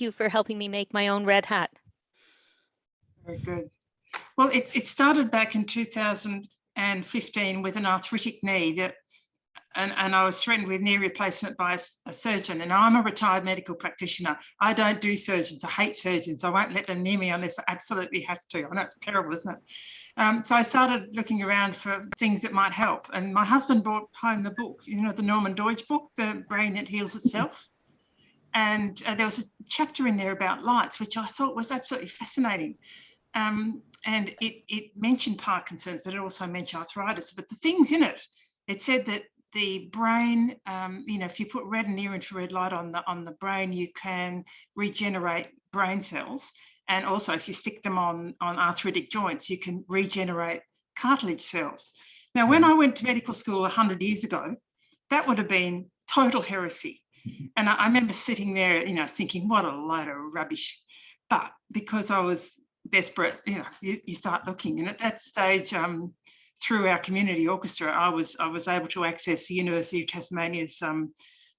you for helping me make my own red hat. Very good. Well, it started back in 2015 with an arthritic knee that, and I was threatened with knee replacement by a surgeon. And I'm a retired medical practitioner. I don't do surgeons. I hate surgeons. I won't let them near me unless I absolutely have to. I know it's terrible, isn't it? So I started looking around for things that might help. And my husband brought home the book, you know, the Norman Doidge book, The Brain That Heals Itself. And there was a chapter in there about lights, which I thought was absolutely fascinating. And it mentioned Parkinson's, but it also mentioned arthritis. But the things in it, it said that the brain, you know, if you put red and near infrared light on the brain, you can regenerate brain cells. And also, if you stick them on arthritic joints, you can regenerate cartilage cells. Now, when I went to medical school 100 years ago, that would have been total heresy. And I remember sitting there, you know, thinking, what a load of rubbish. But because I was desperate, you know, you start looking. And at that stage, through our community orchestra, I was able to access the University of Tasmania's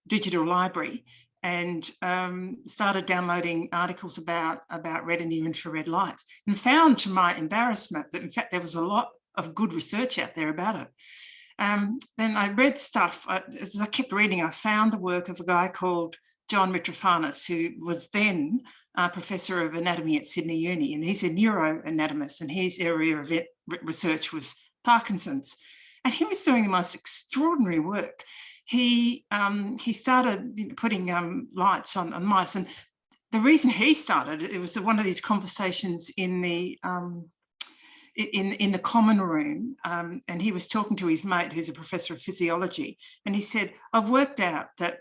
digital library and started downloading articles about red and near infrared lights, and found, to my embarrassment, that in fact there was a lot of good research out there about it. Then I read stuff. As I kept reading, I found the work of a guy called John Mitrofanis, who was then Professor of Anatomy at Sydney Uni, and he's a neuroanatomist, and his area of research was Parkinson's. And he was doing the most extraordinary work. He started putting lights on mice, and the reason he started it was one of these conversations in the common room, and he was talking to his mate who's a professor of physiology, and he said, I've worked out that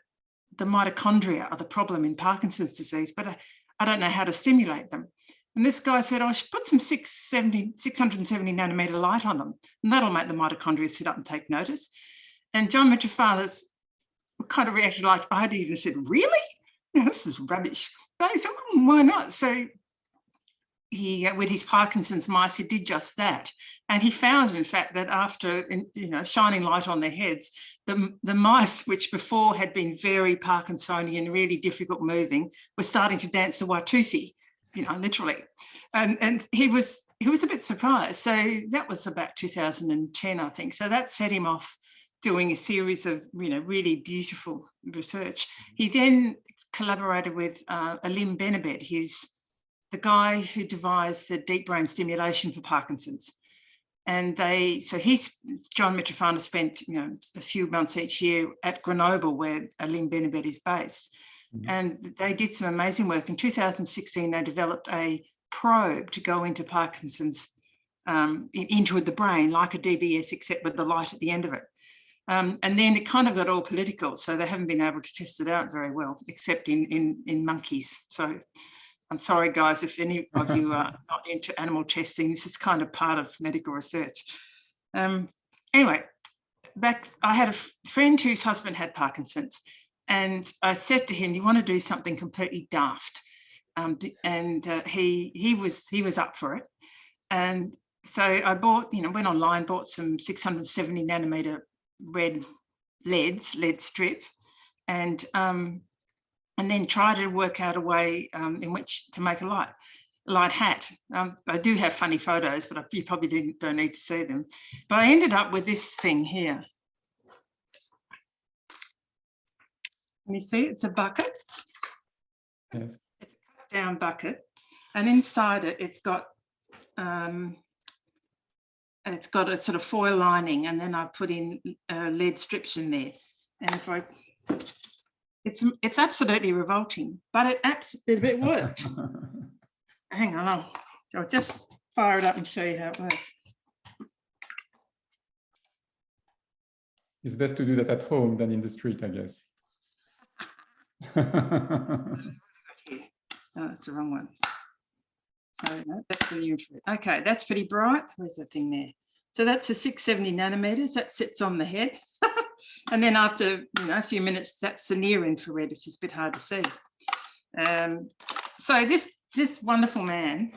the mitochondria are the problem in Parkinson's disease, but I don't know how to stimulate them. And this guy said, I should put some 670 nanometer light on them, and that'll make the mitochondria sit up and take notice. And John Mitrofanis kind of reacted like I did and said, really? This is rubbish. But I thought, why not? So he, with his Parkinson's mice, he did just that. And he found, in fact, that after, you know, shining light on their heads, the mice, which before had been very Parkinsonian, really difficult moving, were starting to dance the Watusi, you know, literally. And he was a bit surprised. So that was about 2010, I think. So that set him off doing a series of, you know, really beautiful research. He then collaborated with Alim Benabed, who's the guy who devised the deep brain stimulation for Parkinson's. And John Mitrofanis spent, you know, a few months each year at Grenoble, where Alim Benabed is based. And they did some amazing work. In 2016, they developed a probe to go into Parkinson's, into the brain, like a DBS, except with the light at the end of it. And then it kind of got all political, so they haven't been able to test it out very well, except in monkeys. So I'm sorry, guys, if any of you are not into animal testing. This is kind of part of medical research. Anyway, I had a friend whose husband had Parkinson's, and I said to him, you want to do something completely daft? He was up for it. And so I bought, you know, went online, bought some 670 nanometer red lead strip, and then try to work out a way in which to make a light hat. I do have funny photos, but you probably don't need to see them. But I ended up with this thing here. Can you see? It's a bucket. Yes. It's a cut down bucket, and inside it, it's got a sort of foil lining, and then I put in lead strips in there. And it's absolutely revolting, but it worked. Hang on, I'll just fire it up and show you how it works. It's best to do that at home than in the street, I guess. Oh, that's the wrong one. So no, that's the new. Okay, that's pretty bright. Where's the thing there? So that's a 670 nanometers. That sits on the head. And then after, you know, a few minutes, that's the near infrared, which is a bit hard to see. So this wonderful man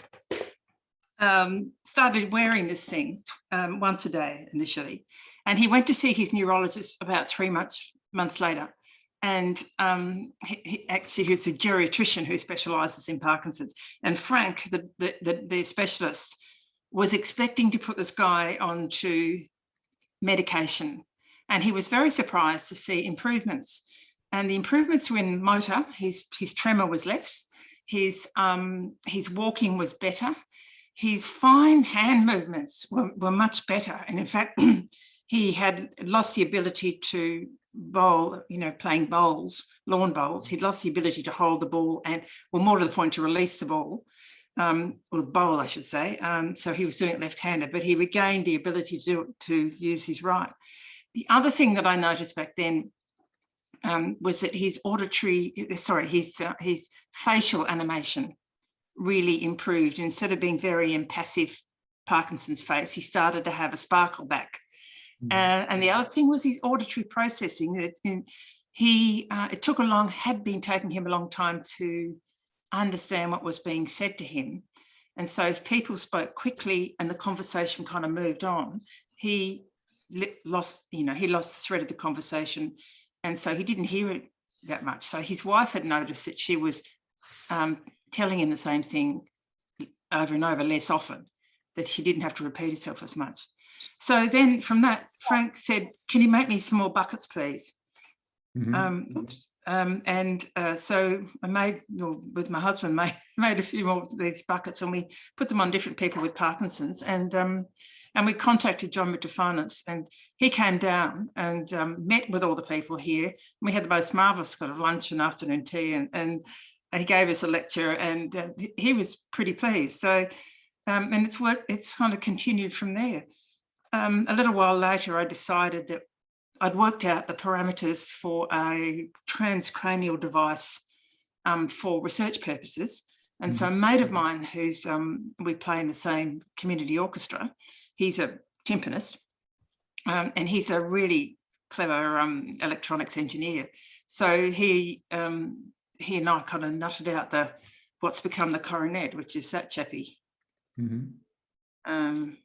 started wearing this thing once a day initially. And he went to see his neurologist about 3 months later. And he actually was a geriatrician who specialises in Parkinson's. And Frank, the specialist, was expecting to put this guy onto medication. And he was very surprised to see improvements. And the improvements were in motor. His tremor was less. His walking was better. His fine hand movements were much better. And in fact, he had lost the ability to bowl, playing bowls, lawn bowls. He'd lost the ability to hold the ball and, well, more to the point, to release the ball, or the bowl, I should say. So he was doing it left-handed, but he regained the ability to use his right. The other thing that I noticed back then was that his his facial animation really improved. Instead of being very impassive Parkinson's face, he started to have a sparkle back. And the other thing was his auditory processing. Had been taking him a long time to understand what was being said to him. And so if people spoke quickly and the conversation kind of moved on, he lost the thread of the conversation. And so he didn't hear it that much. So his wife had noticed that she was telling him the same thing over and over less often, that she didn't have to repeat herself as much. So then from that, Frank said, "Can you make me some more buckets, please?" So I made, with my husband, made a few more of these buckets, and we put them on different people with Parkinson's. And we contacted John Mitrofanos, and he came down and met with all the people here. We had the most marvellous kind of lunch and afternoon tea, and he gave us a lecture, and he was pretty pleased. So, and it's kind of continued from there. A little while later, I decided that I'd worked out the parameters for a transcranial device for research purposes. And so a mate of mine who's, we play in the same community orchestra, he's a timpanist, and he's a really clever electronics engineer. So he and I kind of nutted out what's become the Coronet, which is that chappy,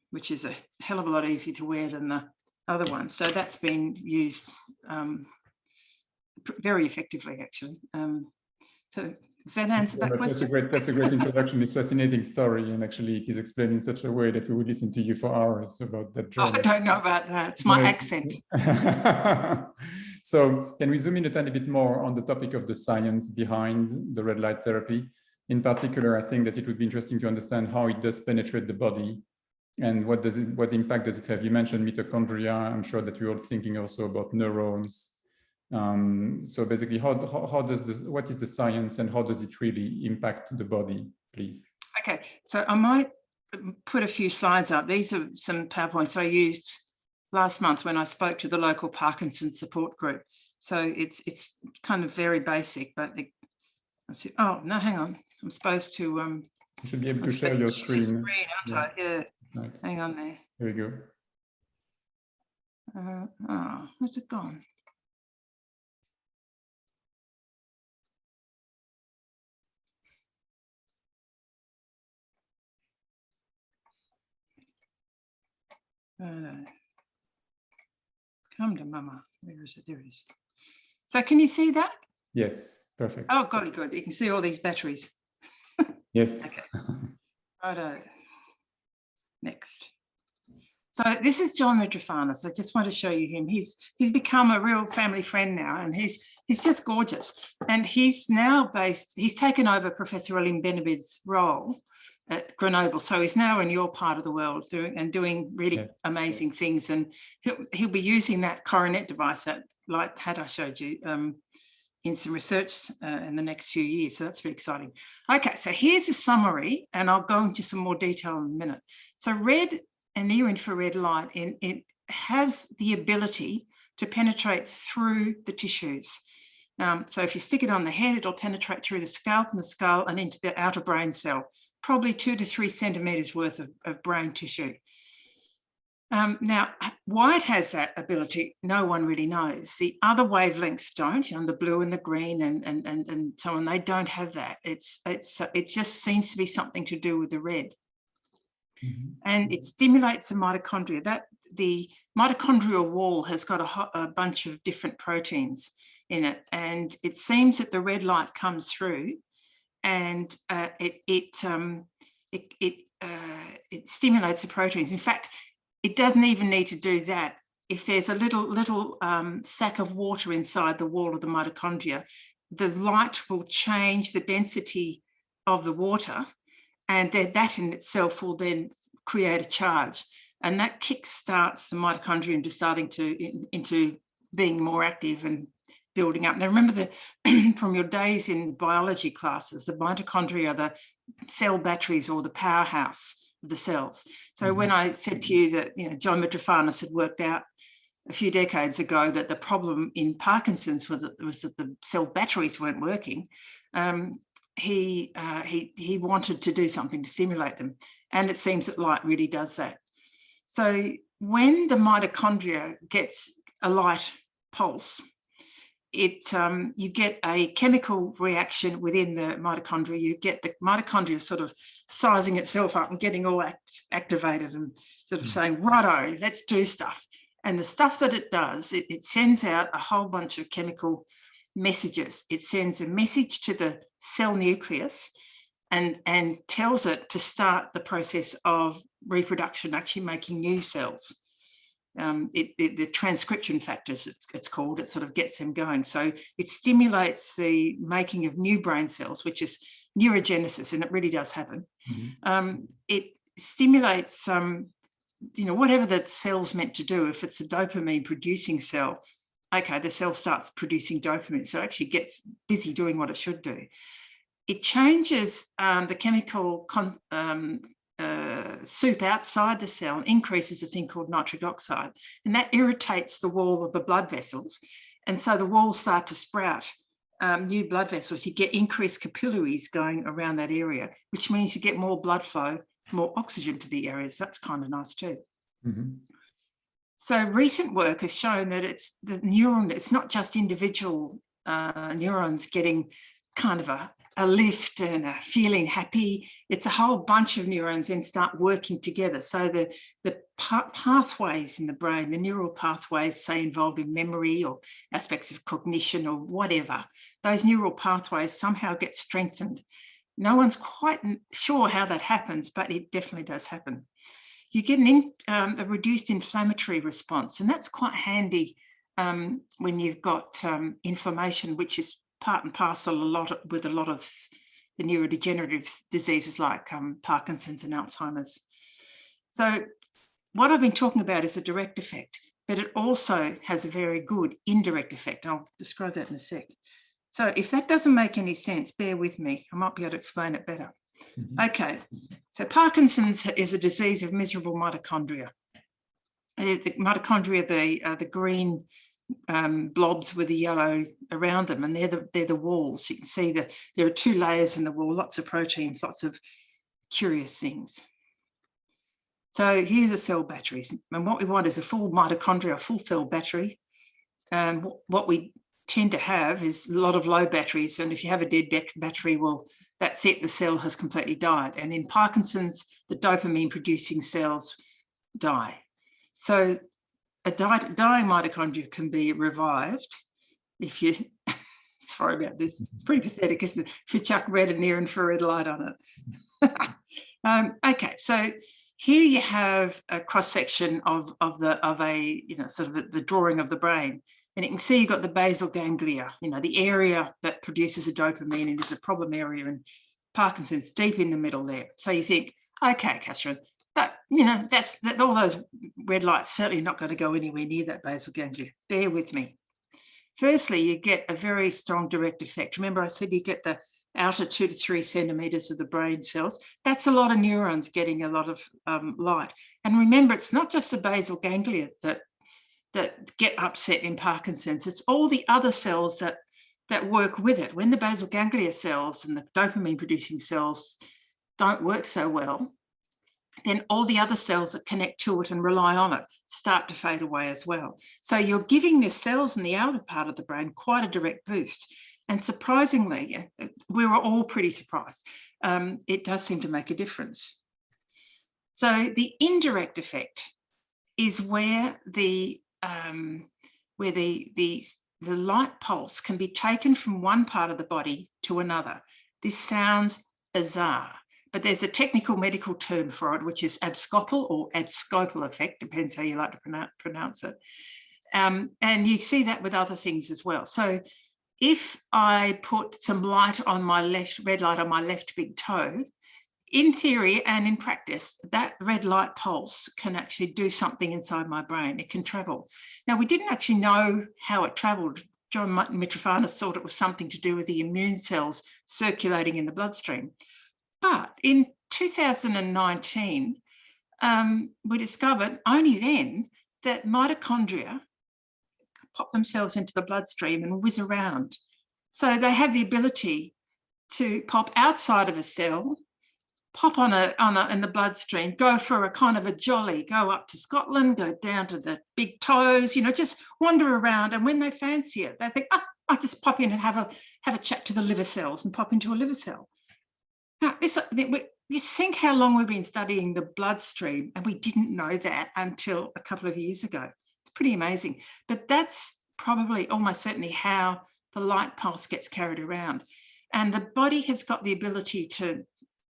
which is a hell of a lot easier to wear than the other one. So that's been used very effectively, actually. So does that answer that question? That's a great introduction. It's a fascinating story, and actually it is explained in such a way that we would listen to you for hours about that journey. Oh, I don't know about that. It's my accent. So can we zoom in a tiny bit more on the topic of the science behind the red light therapy? In particular, I think that it would be interesting to understand how it does penetrate the body, and what impact does it have? You mentioned mitochondria. I'm sure that we're all thinking also about neurons. So basically, what is the science, and how does it really impact the body, please? Okay, so I might put a few slides up. These are some PowerPoints I used last month when I spoke to the local Parkinson support group. So it's kind of very basic, but oh no, hang on. I'm supposed to. You should be able to share your screen. Yes. Yeah. Right. Hang on there. Here we go. Oh, where's it gone? Come to mama. Where is it? There it is. So can you see that? Yes, perfect. Oh, golly good. You can see all these batteries. Yes. Okay. Righto. Next. So this is John Mitrofanos. I just want to show you him. He's become a real family friend now, and he's just gorgeous. And he's taken over Professor Elim Benabid's role at Grenoble. So he's now in your part of the world doing really amazing things. And he'll be using that Coronet device, that light hat I showed you, in some research in the next few years. So that's very exciting. Okay, so here's a summary, and I'll go into some more detail in a minute. So red and near infrared light, it has the ability to penetrate through the tissues. So if you stick it on the head, it'll penetrate through the scalp and the skull and into the outer brain cell, probably 2 to 3 centimeters worth of brain tissue. Now, why it has that ability, no one really knows. The other wavelengths don't, the blue and the green and so on, they don't have that. It just seems to be something to do with the red. And it stimulates the mitochondria. the mitochondrial wall has got a bunch of different proteins in it, and it seems that the red light comes through, and it stimulates the proteins. In fact, it doesn't even need to do that. If there's a little sac of water inside the wall of the mitochondria, the light will change the density of the water, and that in itself will then create a charge, and that kick-starts the mitochondria into being more active and building up. Now, remember from your days in biology classes, the mitochondria are the cell batteries or the powerhouse of the cells. So when I said to you that, you know, John Mitrofano's had worked out a few decades ago that the problem in Parkinson's was that the cell batteries weren't working, he wanted to do something to stimulate them, and it seems that light really does that. So when the mitochondria gets a light pulse, you get a chemical reaction within the mitochondria. You get the mitochondria sort of sizing itself up and getting all activated and sort of saying, righto, let's do stuff. And the stuff that it does, it sends out a whole bunch of chemical messages. It sends a message to the cell nucleus and tells it to start the process of reproduction, actually making new cells. The transcription factors, it's called, it sort of gets them going. So it stimulates the making of new brain cells, which is neurogenesis, and it really does happen. It stimulates you know, whatever that cell's meant to do. If it's a dopamine producing cell, okay, the cell starts producing dopamine, so it actually gets busy doing what it should do. It changes the chemical soup outside the cell, increases a thing called nitric oxide, and that irritates the wall of the blood vessels, and so the walls start to sprout new blood vessels. You get increased capillaries going around that area, which means you get more blood flow, more oxygen to the area. So that's kind of nice too. So recent work has shown that it's the neuron, it's not just individual neurons getting kind of a lift and a feeling happy. It's a whole bunch of neurons then start working together. So the pathways in the brain, the neural pathways, say involved in memory or aspects of cognition or whatever, those neural pathways somehow get strengthened. No one's quite sure how that happens, but it definitely does happen. You get a reduced inflammatory response, and that's quite handy when you've got inflammation, which is part and parcel with a lot of the neurodegenerative diseases like Parkinson's and Alzheimer's. So what I've been talking about is a direct effect, but it also has a very good indirect effect. I'll describe that in a sec. So if that doesn't make any sense, bear with me. I might be able to explain it better. Okay, so Parkinson's is a disease of miserable mitochondria. The mitochondria, the green blobs with the yellow around them, and they're the walls. You can see that there are two layers in the wall, lots of proteins, lots of curious things. So here's the cell batteries, and what we want is a full mitochondria, a full cell battery. And what we tend to have is a lot of low batteries, and if you have a dead battery, well, that's it, the cell has completely died. And in Parkinson's, the dopamine producing cells die. So a dying mitochondria can be revived if you, sorry about this, it's pretty pathetic, isn't it? If you chuck red and near infrared light on it. Okay, so here you have a cross-section of a, you know, sort of the drawing of the brain. And you can see you've got the basal ganglia, you know, the area that produces a dopamine and is a problem area in Parkinson's, deep in the middle there. So you think, okay, Catherine, that, you know, that's all those red lights certainly not going to go anywhere near that basal ganglia. Bear with me. Firstly, you get a very strong direct effect. Remember I said you get the outer 2 to 3 centimeters of the brain cells. That's a lot of neurons getting a lot of light. And remember, it's not just the basal ganglia that get upset in Parkinson's, it's all the other cells that work with it. When the basal ganglia cells and the dopamine producing cells don't work so well, then all the other cells that connect to it and rely on it start to fade away as well. So you're giving the cells in the outer part of the brain quite a direct boost. And surprisingly, we were all pretty surprised, it does seem to make a difference. So the indirect effect is where the light pulse can be taken from one part of the body to another. This sounds bizarre, but there's a technical medical term for it, which is abscopal or abscopal effect, depends how you like to pronounce it. And you see that with other things as well. So if I put some light on my left, red light on my left big toe, in theory and in practice, that red light pulse can actually do something inside my brain. It can travel. Now, we didn't actually know how it traveled. John Mitrofano's thought it was something to do with the immune cells circulating in the bloodstream. But in 2019, we discovered only then that mitochondria pop themselves into the bloodstream and whiz around. So they have the ability to pop outside of a cell, pop in the bloodstream, go for a kind of a jolly, go up to Scotland, go down to the big toes, you know, just wander around. And when they fancy it, they think, oh, I'll just pop in and have a chat to the liver cells and pop into a liver cell. Now, you think how long we've been studying the bloodstream, and we didn't know that until a couple of years ago. It's pretty amazing. But that's probably almost certainly how the light pulse gets carried around. And the body has got the ability to,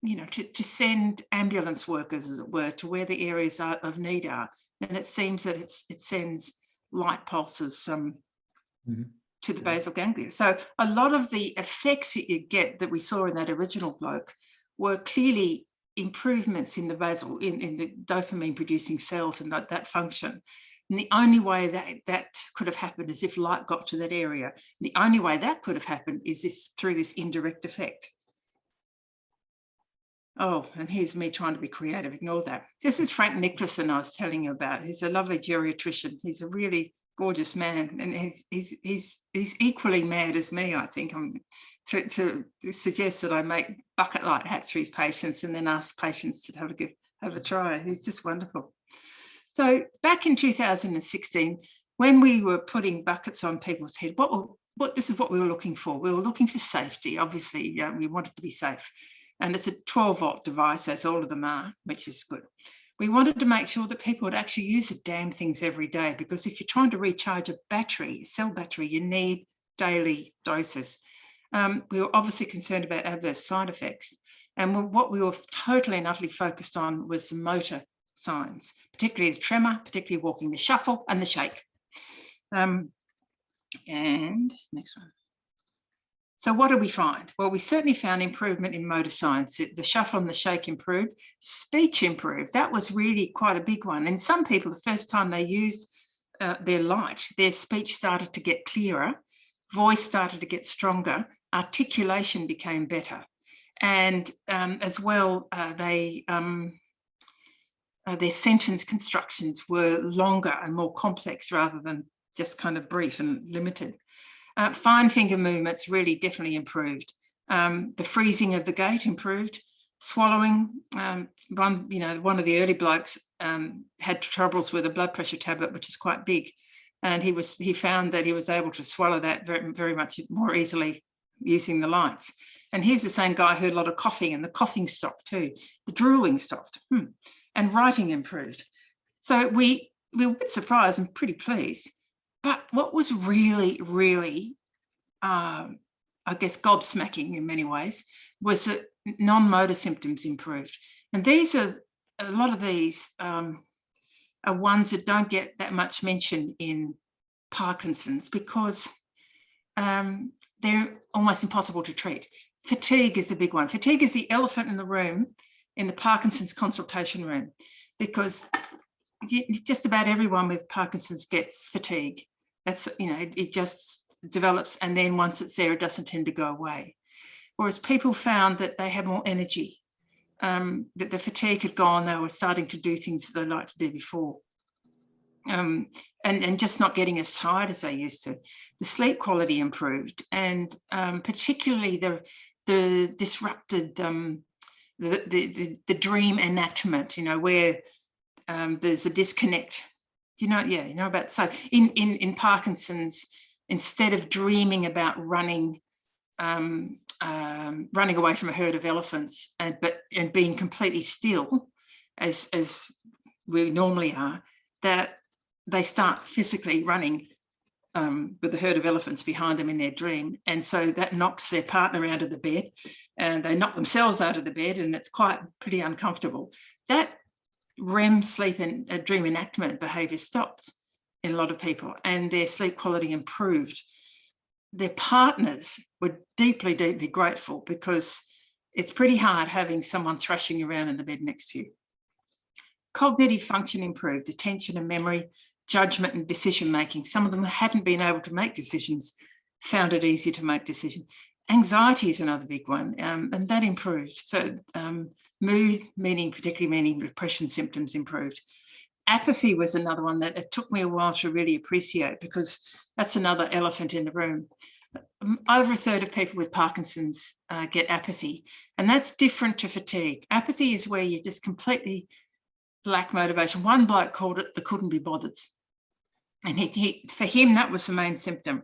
you know, to send ambulance workers, as it were, to where the areas of need are. And it seems that it sends light pulses to the basal ganglia. So a lot of the effects that you get that we saw in that original bloke were clearly improvements in the basal, in the dopamine producing cells and that function. And the only way that could have happened is if light got to that area. The only way that could have happened is through this indirect effect. Oh, and here's me trying to be creative. Ignore that. This is Frank Nicholson I was telling you about. He's a lovely geriatrician. He's a really gorgeous man, and he's equally mad as me, I think. To suggest that I make bucket light hats for his patients and then ask patients to have a try. He's just wonderful. So back in 2016, when we were putting buckets on people's head, this is what we were looking for. We were looking for safety. Obviously, we wanted to be safe. And it's a 12-volt device, as all of them are, which is good. We wanted to make sure that people would actually use the damn things every day, because if you're trying to recharge a battery, a cell battery, you need daily doses. We were obviously concerned about adverse side effects. And what we were totally and utterly focused on was the motor signs, particularly the tremor, particularly walking, the shuffle and the shake. And next one. So what did we find? Well, we certainly found improvement in motor signs. The shuffle and the shake improved. Speech improved. That was really quite a big one. And some people, the first time they used their light, their speech started to get clearer, voice started to get stronger, articulation became better. And as well, their sentence constructions were longer and more complex rather than just kind of brief and limited. Fine finger movements really definitely improved. The freezing of the gait improved. Swallowing, one of the early blokes had troubles with a blood pressure tablet, which is quite big. And he found that he was able to swallow that very, very much more easily using the lights. And he was the same guy who had a lot of coughing, and the coughing stopped too. The drooling stopped, and writing improved. So we were a bit surprised and pretty pleased. But what was really, really, I guess, gobsmacking in many ways, was that non-motor symptoms improved. And a lot of these are ones that don't get that much mention in Parkinson's, because they're almost impossible to treat. Fatigue is the big one. Fatigue is the elephant in the room, in the Parkinson's consultation room, because just about everyone with Parkinson's gets fatigue. That's, it just develops, and then once it's there, it doesn't tend to go away. Whereas people found that they had more energy, that the fatigue had gone, they were starting to do things that they liked to do before, and just not getting as tired as they used to. The sleep quality improved, and particularly the disrupted, the dream enactment, where there's a disconnect. You know about, so in Parkinson's, instead of dreaming about running away from a herd of elephants and being completely still, as we normally are, that they start physically running with a herd of elephants behind them in their dream. And so that knocks their partner out of the bed, and they knock themselves out of the bed, and it's pretty uncomfortable. That REM sleep and dream enactment behavior stopped in a lot of people, and their sleep quality improved. Their partners were deeply, deeply grateful, because it's pretty hard having someone thrashing around in the bed next to you. Cognitive function improved, attention and memory, judgment and decision making. Some of them hadn't been able to make decisions, found it easier to make decisions. Anxiety is another big one, and that improved. So mood, particularly meaning depression symptoms, improved. Apathy was another one that it took me a while to really appreciate, because that's another elephant in the room. Over a third of people with Parkinson's get apathy, and that's different to fatigue. Apathy is where you just completely lack motivation. One bloke called it the couldn't be bothered, and for him that was the main symptom.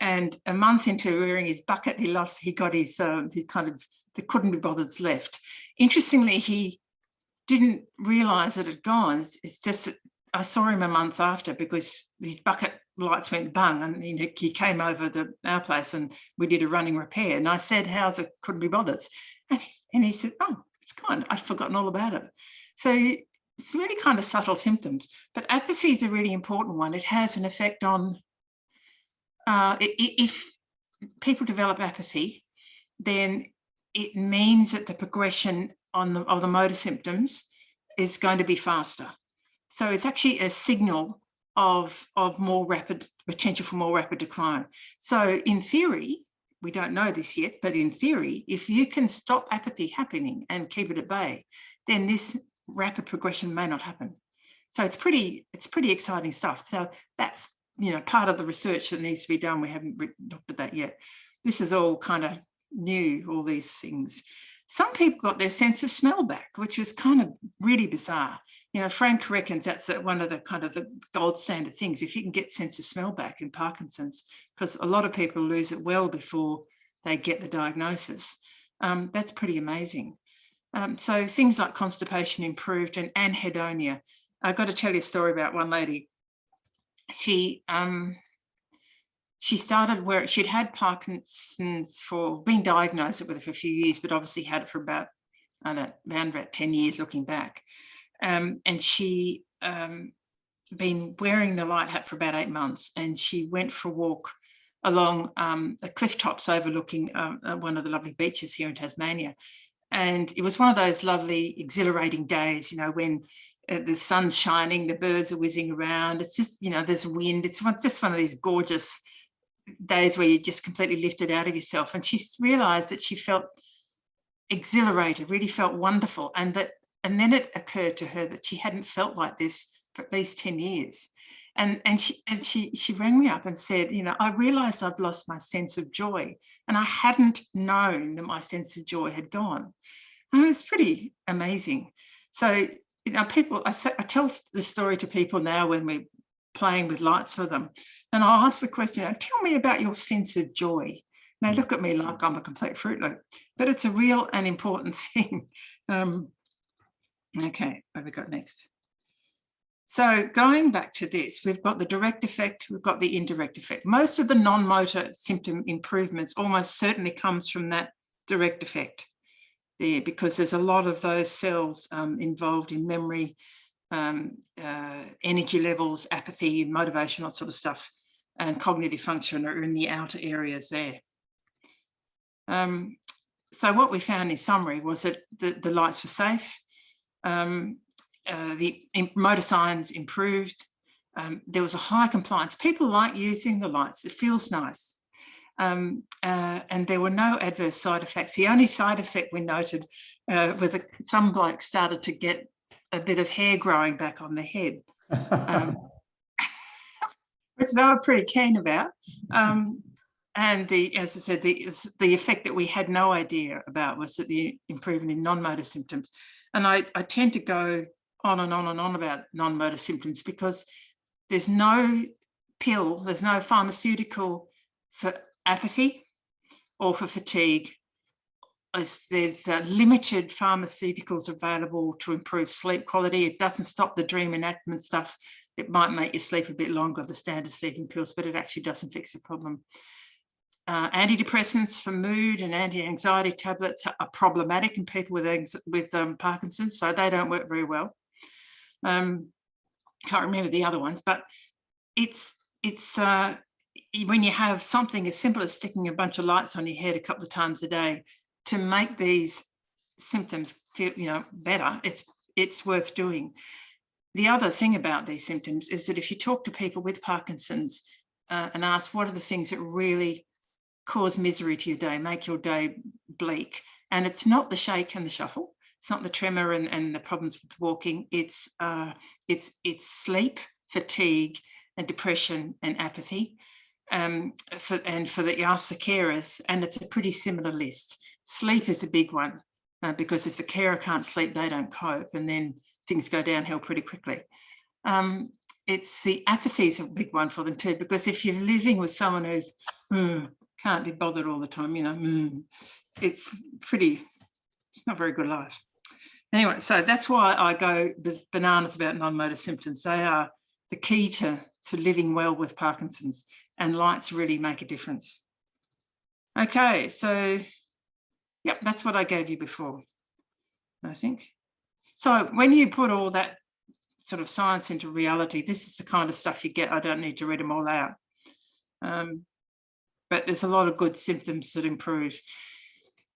And a month into wearing his bucket, he got his kind of the couldn't be bothered left. Interestingly, he didn't realise it had gone. It's just that I saw him a month after, because his bucket lights went bung, and he came over to our place and we did a running repair. And I said, "How's it? Couldn't be bothered?" And he said, "Oh, it's gone. I'd forgotten all about it." So it's really kind of subtle symptoms, but apathy is a really important one. It has an effect on, if people develop apathy, then it means that the progression of the motor symptoms is going to be faster. So it's actually a signal of more rapid potential for more rapid decline. So in theory, we don't know this yet, but in theory, if you can stop apathy happening and keep it at bay, then this rapid progression may not happen. So it's pretty exciting stuff. So that's part of the research that needs to be done. We haven't looked at that yet. This is all kind of new, all these things. Some people got their sense of smell back, which was kind of really bizarre. Frank reckons that's one of the kind of the gold standard things, if you can get sense of smell back in Parkinson's, because a lot of people lose it well before they get the diagnosis. That's pretty amazing. So things like constipation improved, and anhedonia. I've got to tell you a story about one lady. She started where she'd had Parkinson's been diagnosed with it for a few years, but obviously had it for about 10 years looking back. And she been wearing the light hat for about 8 months, and she went for a walk along the cliff tops overlooking one of the lovely beaches here in Tasmania. And it was one of those lovely, exhilarating days, when the sun's shining, the birds are whizzing around. It's just, there's wind. It's just one of these gorgeous days where you're just completely lifted out of yourself. And she realised that she felt exhilarated, really felt wonderful. And then it occurred to her that she hadn't felt like this for at least 10 years. And she rang me up and said, I realised I've lost my sense of joy, and I hadn't known that my sense of joy had gone. And it was pretty amazing. So, people, I tell this story to people now when we're playing with lights for them, and I'll ask the question, tell me about your sense of joy. And they look at me like I'm a complete Fruit Loop, but it's a real and important thing. Okay, what have we got next? So going back to this, we've got the direct effect, we've got the indirect effect. Most of the non-motor symptom improvements almost certainly comes from that direct effect there, because there's a lot of those cells involved in memory, energy levels, apathy, motivation, that sort of stuff, and cognitive function are in the outer areas there. So what we found in summary was that the lights were safe. The motor signs improved. There was a high compliance. People like using the lights. It feels nice. And there were no adverse side effects. The only side effect we noted was some bloke started to get a bit of hair growing back on the head, which they were pretty keen about. And as I said, the effect that we had no idea about was that the improvement in non-motor symptoms. And I tend to go on and on and on about non-motor symptoms, because there's no pill, there's no pharmaceutical for apathy or for fatigue. There's limited pharmaceuticals available to improve sleep quality. It doesn't stop the dream enactment stuff. it might make you sleep a bit longer, the standard sleeping pills, but it actually doesn't fix the problem. Antidepressants for mood and anti-anxiety tablets are problematic in people with Parkinson's, so they don't work very well. Can't remember the other ones, but it's when you have something as simple as sticking a bunch of lights on your head a couple of times a day to make these symptoms feel, better, it's worth doing. The other thing about these symptoms is that if you talk to people with Parkinson's and ask what are the things that really cause misery to your day, make your day bleak, and it's not the shake and the shuffle, it's not the tremor and the problems with walking, it's sleep, fatigue, and depression and apathy. For that, you ask the carers, and it's a pretty similar list. Sleep is a big one because if the carer can't sleep, they don't cope, and then things go downhill pretty quickly. It's the apathy is a big one for them too, because if you're living with someone who's can't be bothered all the time, it's not very good life. Anyway, so that's why I go bananas about non-motor symptoms. They are the key to living well with Parkinson's, and lights really make a difference. Okay, so yep, that's what I gave you before, I think. So when you put all that sort of science into reality, this is the kind of stuff you get. I don't need to read them all out. But there's a lot of good symptoms that improve.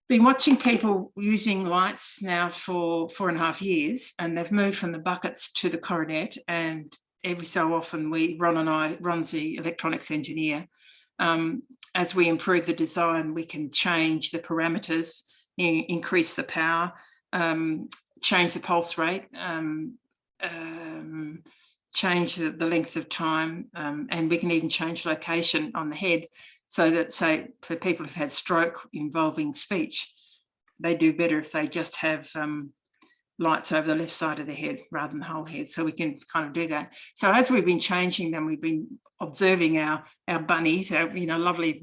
Been watching people using lights now for 4.5 years, and they've moved from the buckets to the coronet, and every so often Ron's the electronics engineer, as we improve the design, we can change the parameters, increase the power, change the pulse rate, change the length of time, and we can even change location on the head, so that, say, for people who've had stroke involving speech, they do better if they just have lights over the left side of the head rather than the whole head. So we can kind of do that. So as we've been changing them, we've been observing our bunnies, our lovely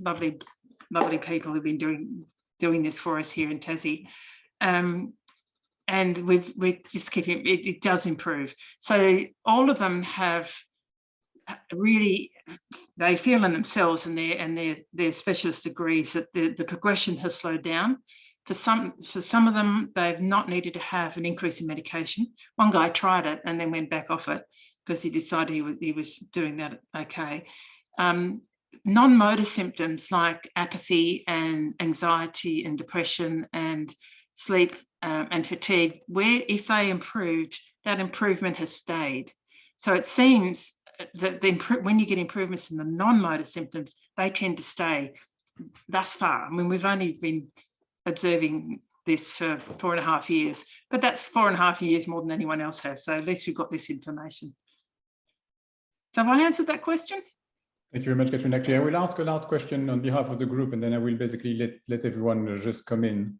people who've been doing this for us here in Tassie. And we're just keeping it does improve. So all of them have really, they feel in themselves and their specialist agrees that the progression has slowed down. For some of them, they've not needed to have an increase in medication. One guy tried it and then went back off it because he decided he was doing that okay. Non-motor symptoms like apathy and anxiety and depression and sleep and fatigue, where if they improved, that improvement has stayed. So it seems that when you get improvements in the non-motor symptoms, they tend to stay thus far. I mean, we've only been observing this for 4.5 years, but that's 4.5 years more than anyone else has. So at least we've got this information. So have I answered that question? Thank you very much, Catherine. Actually, I will ask a last question on behalf of the group, and then I will basically let everyone just come in.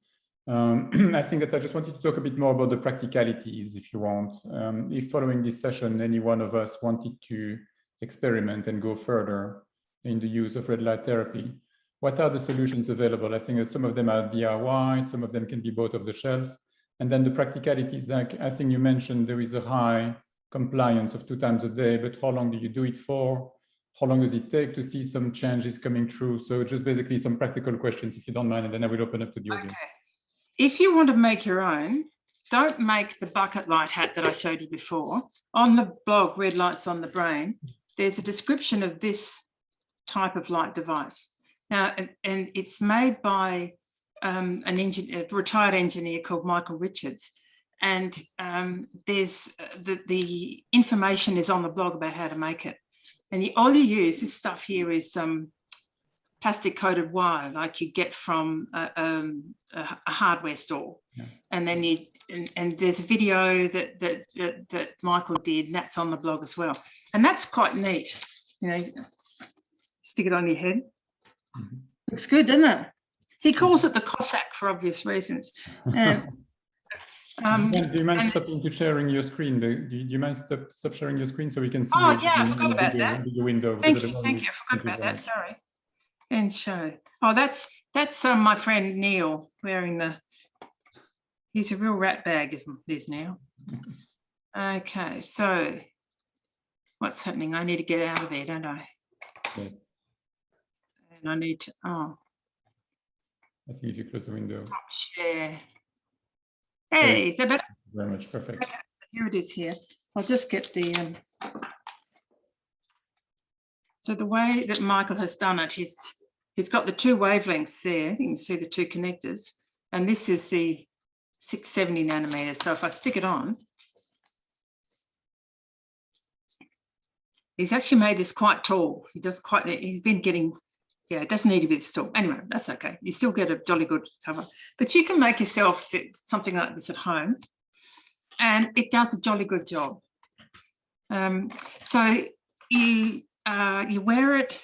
I think that I just wanted to talk a bit more about the practicalities, if you want. If following this session, any one of us wanted to experiment and go further in the use of red light therapy, what are the solutions available? I think that some of them are DIY, some of them can be bought off the shelf. And then the practicalities, like I think you mentioned, there is a high compliance of 2 times a day, but how long do you do it for? How long does it take to see some changes coming through? So just basically some practical questions, if you don't mind, and then I will open up to the audience. Okay. If you want to make your own, don't make the bucket light hat that I showed you before. On the blog, Red Lights on the Brain, there's a description of this type of light device. Now, and it's made by a retired engineer called Michael Richards. And there's the information is on the blog about how to make it. And all you use, this stuff here is plastic coated wire like you get from a hardware store. Yeah. And then and there's a video that Michael did, and that's on the blog as well. And that's quite neat. Stick it on your head. Mm-hmm. Looks good, doesn't it? He calls it the Cossack for obvious reasons. And, do you mind stopping to sharing your screen? Do you mind stop sharing your screen so we can see? Oh yeah, I forgot about that. The window. Thank you. I forgot about that. Sorry. And show. Oh, that's my friend Neil wearing he's a real rat bag, is Neil. Okay, so what's happening? I need to get out of there, don't I? Yes. And I need to, oh, I think if you close the window. stop share. Hey, so better? Very much. Perfect. Okay, so here it is here. I'll just get the, so the way that Michael has done it, he's got the two wavelengths there. You can see the two connectors. And this is the 670 nanometers. So if I stick it on, he's actually made this quite tall. He doesn't quite, he's been getting, yeah, it doesn't need to be this tall. Anyway, that's okay. You still get a jolly good cover. But you can make yourself something like this at home. And it does a jolly good job. So you wear it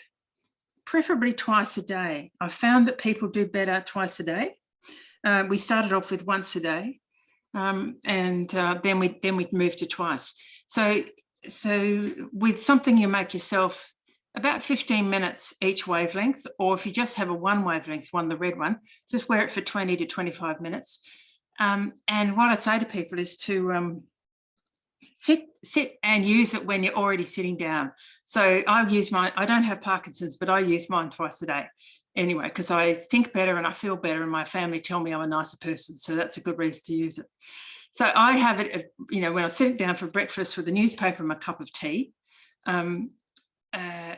preferably twice a day. I found that people do better twice a day. We started off with once a day, and then we moved to twice. So with something you make yourself, about 15 minutes each wavelength, or if you just have a one wavelength one, the red one, just wear it for 20 to 25 minutes. And what I say to people is to sit and use it when you're already sitting down. So I use mine, I don't have Parkinson's, but I use mine twice a day anyway, because I think better and I feel better, and my family tell me I'm a nicer person. So that's a good reason to use it. So I have it, you know, when I sit down for breakfast with a newspaper and my cup of tea.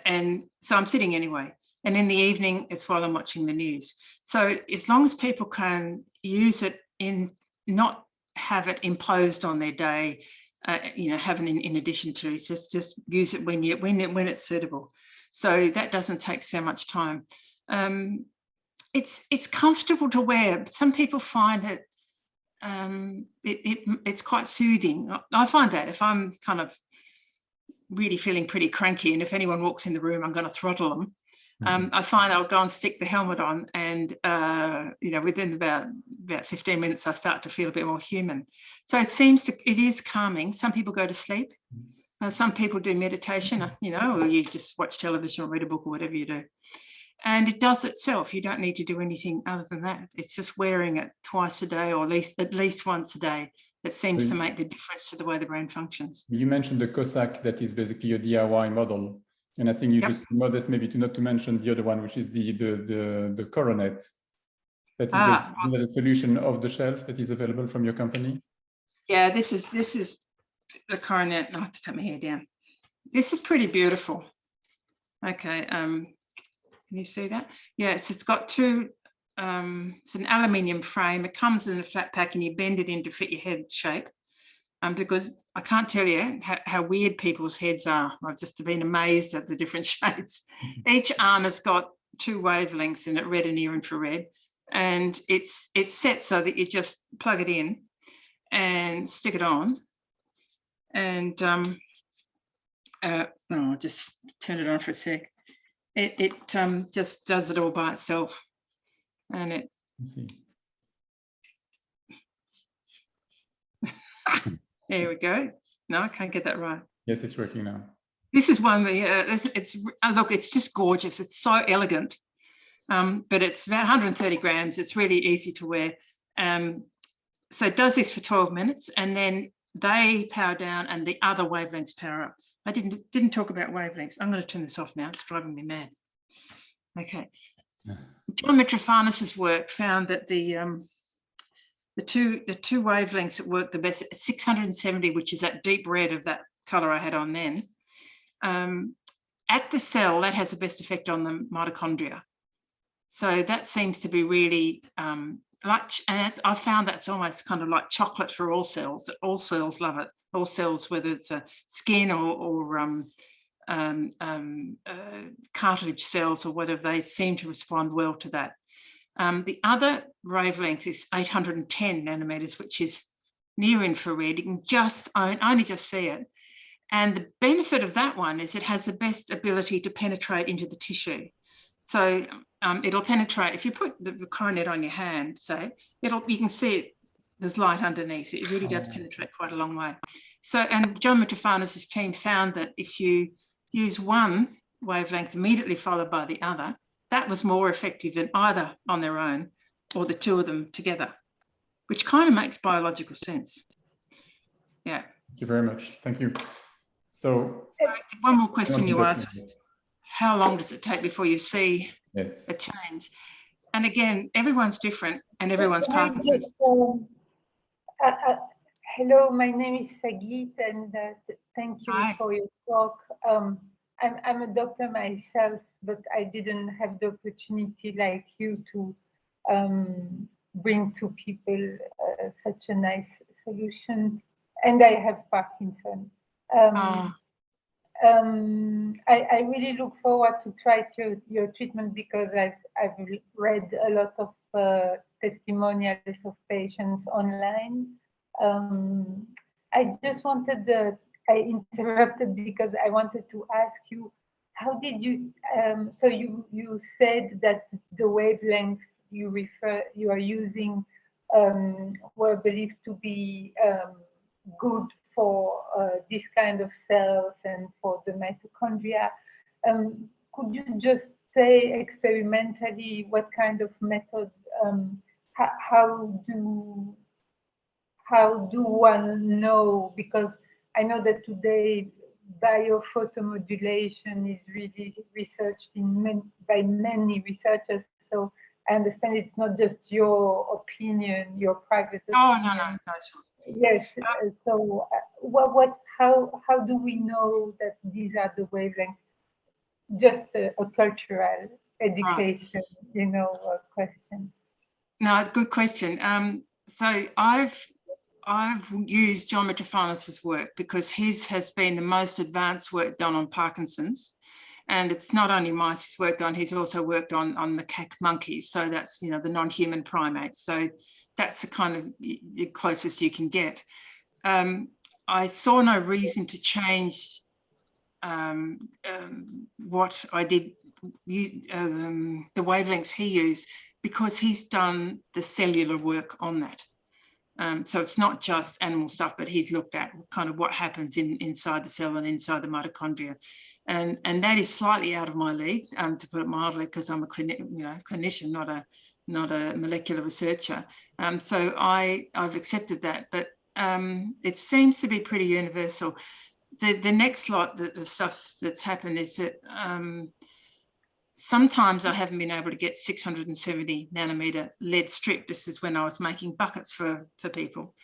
And so I'm sitting anyway. And in the evening, it's while I'm watching the news. So as long as people can use it in, not have it imposed on their day, you know, have it in addition to, just use it when it's suitable. So that doesn't take so much time. It's comfortable to wear. Some people find it, it's quite soothing. I find that if I'm kind of really feeling pretty cranky, and if anyone walks in the room, I'm going to throttle them. I find I'll go and stick the helmet on, and you know, within about 15 minutes, I start to feel a bit more human. So it is calming. Some people go to sleep. Some people do meditation, you know, or you just watch television or read a book or whatever you do. And it does itself. You don't need to do anything other than that. It's just wearing it twice a day, or at least once a day, that seems to make the difference to the way the brain functions. You mentioned the Cossack, that is basically a DIY model. And I think you just modest maybe to not to mention the other one, which is the Coronet. That is a solution off the shelf that is available from your company. Yeah, this is the Coronet. I have to take my hair down. This is pretty beautiful. Okay, can you see that? Yes, it's got two. It's an aluminium frame. It comes in a flat pack, and you bend it in to fit your head shape. Because I can't tell you how weird people's heads are. I've just been amazed at the different shapes. Each arm has got two wavelengths in it, red and near infrared, and it's set so that you just plug it in and stick it on. And I'll just turn it on for a sec. It just does it all by itself, and it. Let's see. There we go. No, I can't get that right. Yes, it's working now. This is one where look, it's just gorgeous. It's so elegant, but it's about 130 grams. It's really easy to wear. So it does this for 12 minutes, and then they power down, and the other wavelengths power up. I didn't talk about wavelengths. I'm going to turn this off now. It's driving me mad. Okay. John Mitrofanis's work found that the two wavelengths that work the best, 670, which is that deep red of that color I had on then, at the cell, that has the best effect on the mitochondria. So that seems to be really and I found that's almost kind of like chocolate for all cells. All cells love it. All cells, whether it's a skin or cartilage cells or whatever, they seem to respond well to that. The other wavelength is 810 nanometers, which is near infrared. You can only just see it. And the benefit of that one is it has the best ability to penetrate into the tissue. So it'll penetrate, if you put the coronet on your hand, say, you can see it, there's light underneath. It really does penetrate quite a long way. So, and John Mitrofanis's team found that if you use one wavelength immediately followed by the other, that was more effective than either on their own or the two of them together, which kind of makes biological sense. Yeah. Thank you very much. Thank you. So one more question you asked, how long does it take before you see yes. a change? And again, everyone's different and everyone's Parkinson's. Hello, my name is Sagit, and thank you Hi. for your talk. I'm a doctor myself, but I didn't have the opportunity like you to bring to people such a nice solution. And I have Parkinson. I really look forward to try your treatment because I've read a lot of testimonials of patients online. I just wanted I interrupted because I wanted to ask you, how did you, so you said that the wavelengths you are using were believed to be good for this kind of cells and for the mitochondria. Could you just say experimentally what kind of methods, how do one know? Because I know that today biophotomodulation is really researched by many researchers. So I understand it's not just your opinion, your private opinion. No. Sure. Yes. So how do we know that these are the wavelengths? Just a cultural education, right. Question. No, good question. So I've used John Mitrofanos's work because his has been the most advanced work done on Parkinson's. And it's not only mice he's worked on, he's also worked on macaque monkeys. So that's, the non-human primates. So that's the kind of the closest you can get. I saw no reason to change what I did, the wavelengths he used, because he's done the cellular work on that. So it's not just animal stuff, but he's looked at kind of what happens inside the cell and inside the mitochondria. And that is slightly out of my league, to put it mildly, because I'm a clinician, not a molecular researcher. So I've accepted that, but it seems to be pretty universal. The next lot, the stuff that's happened is that sometimes I haven't been able to get 670 nanometer lead strip. This is when I was making buckets for people.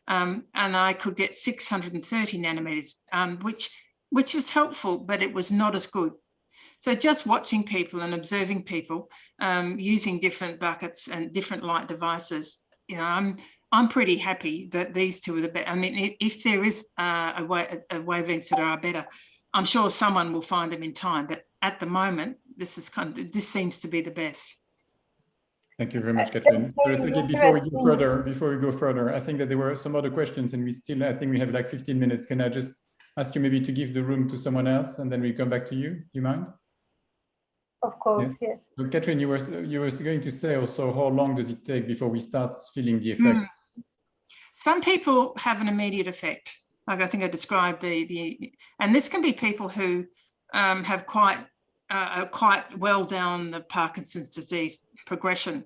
And I could get 630 nanometers, which was helpful, but it was not as good. So just watching people and observing people using different buckets and different light devices, I'm pretty happy that these two are the best. I mean, if there is a wavelengths that are better, I'm sure someone will find them in time. But at the moment, this seems to be the best. Thank you very much, Catherine. So before we go further, I think that there were some other questions, and I think we have like 15 minutes. Can I just ask you maybe to give the room to someone else, and then we come back to you? Do you mind? Of course, yes. So, Catherine, you were going to say also, how long does it take before we start feeling the effect? Some people have an immediate effect. Like I think I described and this can be people who have quite well down the Parkinson's disease progression.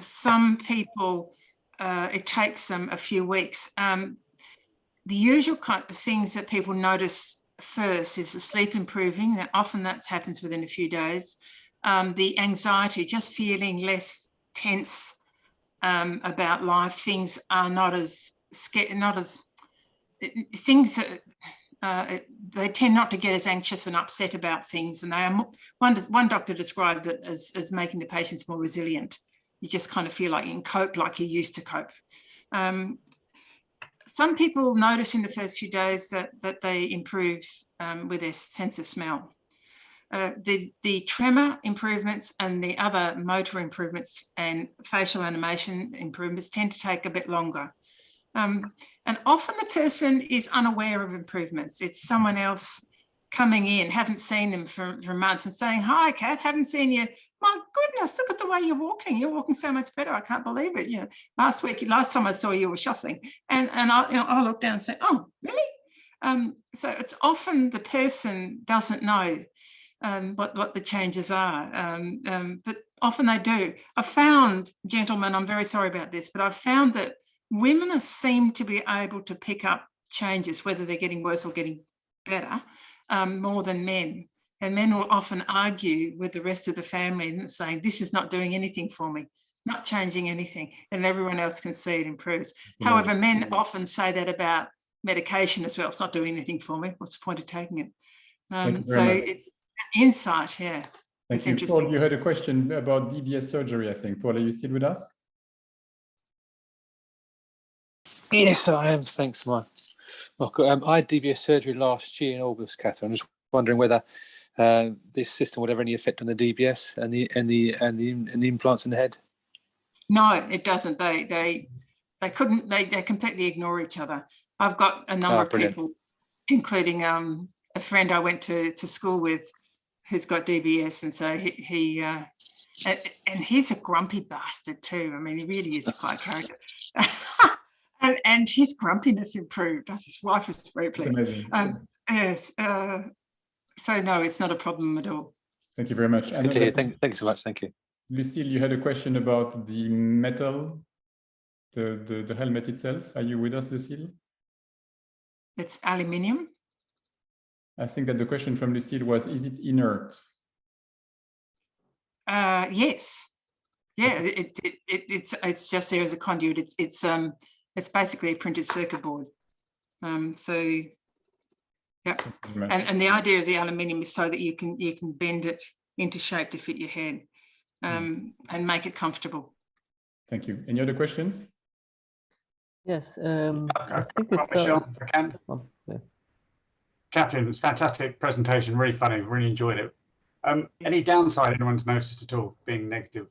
Some people, it takes them a few weeks. The usual kind of things that people notice first is the sleep improving. Now, often that happens within a few days. The anxiety, just feeling less tense about life. Things are not as things that they tend not to get as anxious and upset about things. And they are one doctor described it as making the patients more resilient. You just kind of feel like you can cope like you used to cope. Some people notice in the first few days that they improve with their sense of smell. The tremor improvements and the other motor improvements and facial animation improvements tend to take a bit longer. And often the person is unaware of improvements. It's someone else coming in, haven't seen them for months and saying, "Hi, Kath, haven't seen you. My goodness, look at the way you're walking. You're walking so much better. I can't believe it. Last time I saw you were shuffling." And I'll look down and say, "Oh, really?" So it's often the person doesn't know what the changes are, but often they do. I found, gentlemen, I'm very sorry about this, but I've found that women seem to be able to pick up changes, whether they're getting worse or getting better, more than men. And men will often argue with the rest of the family and saying, this is not doing anything for me, not changing anything, and everyone else can see it improves. However, men often say that about medication as well. It's not doing anything for me. What's the point of taking it? So it's insight, yeah. Thank you. Paul, you had a question about DBS surgery, I think. Paul, are you still with us? Yes, I am. Thanks, Mike. I had DBS surgery last year in August, Catherine. I'm just wondering whether this system would have any effect on the DBS and the implants in the head. No, it doesn't. They couldn't. They completely ignore each other. I've got a number of people, including a friend I went to school with, who's got DBS, and so he and he's a grumpy bastard too. I mean, he really is quite a character. And his grumpiness improved. His wife was very pleased. Yes. So no, it's not a problem at all. Thank you very much. Good to hear. Thank you so much. Thank you. Lucille, you had a question about the metal, the helmet itself. Are you with us, Lucille? It's aluminium. I think that the question from Lucille was, is it inert? Yes. Yeah, it's just there as a conduit. It's basically a printed circuit board. So yeah, and the idea of the aluminium is so that you can bend it into shape to fit your head, and make it comfortable. Thank you. Any other questions? Yes, I think Michelle, if I can. Oh, yeah. Catherine, it was a fantastic presentation, really funny, really enjoyed it. Any downside anyone's noticed at all, being negative?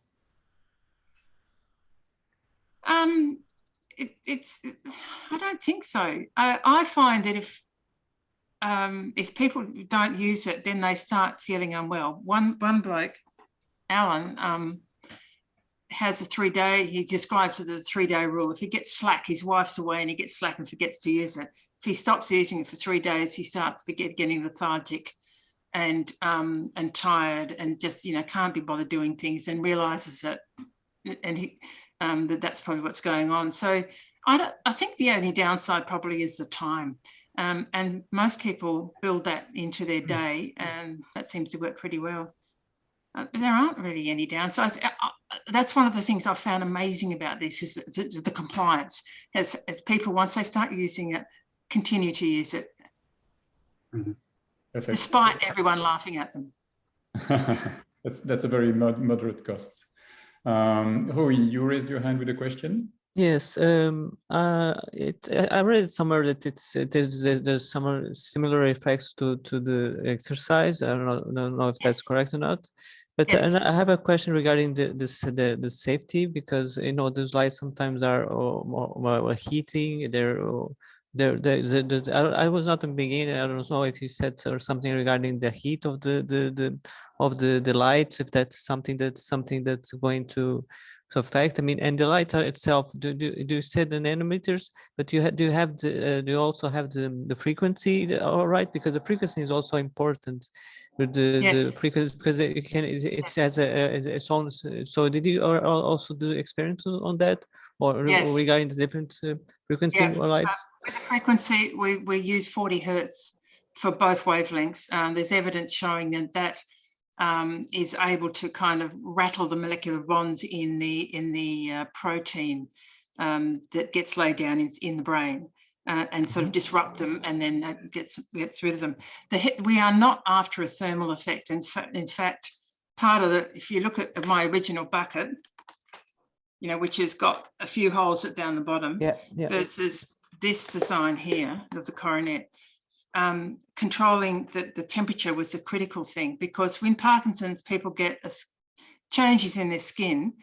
I don't think so. I find that if people don't use it, then they start feeling unwell. One bloke, Alan, has a 3-day, he describes it as a 3-day rule. If he gets slack, his wife's away and he gets slack and forgets to use it. If he stops using it for 3 days, he starts getting lethargic and tired and just, can't be bothered doing things, and realizes it, and he that's probably what's going on. So I think the only downside probably is the time, and most people build that into their day, and that seems to work pretty well. There aren't really any downsides. That's one of the things I found amazing about this, is the compliance. As people, once they start using it, continue to use it, despite everyone laughing at them. That's a very moderate cost. Hui, you raised your hand with a question. Yes, I read somewhere that there's some similar effects to the exercise. I don't know if that's correct or not. But Yes. And I have a question regarding the safety, because those lights sometimes are more heating. I was not in the beginning. I don't know if you said or something regarding the heat of the lights, if that's something that's going to affect. I mean, and the light itself. Do you set the nanometers? But do you also have the frequency? All right, because the frequency is also important. With the frequency, because it has its own. So did you also do experience on that, or regarding the different frequency lights? With the frequency, we use 40 hertz for both wavelengths. There's evidence showing that is able to kind of rattle the molecular bonds in the protein that gets laid down in the brain. And sort of disrupt them, and then that gets rid of them. We are not after a thermal effect. In fact, part of if you look at my original bucket, which has got a few holes down the bottom, versus this design here of the coronet, controlling the temperature was a critical thing, because when Parkinson's, people get changes in their skin,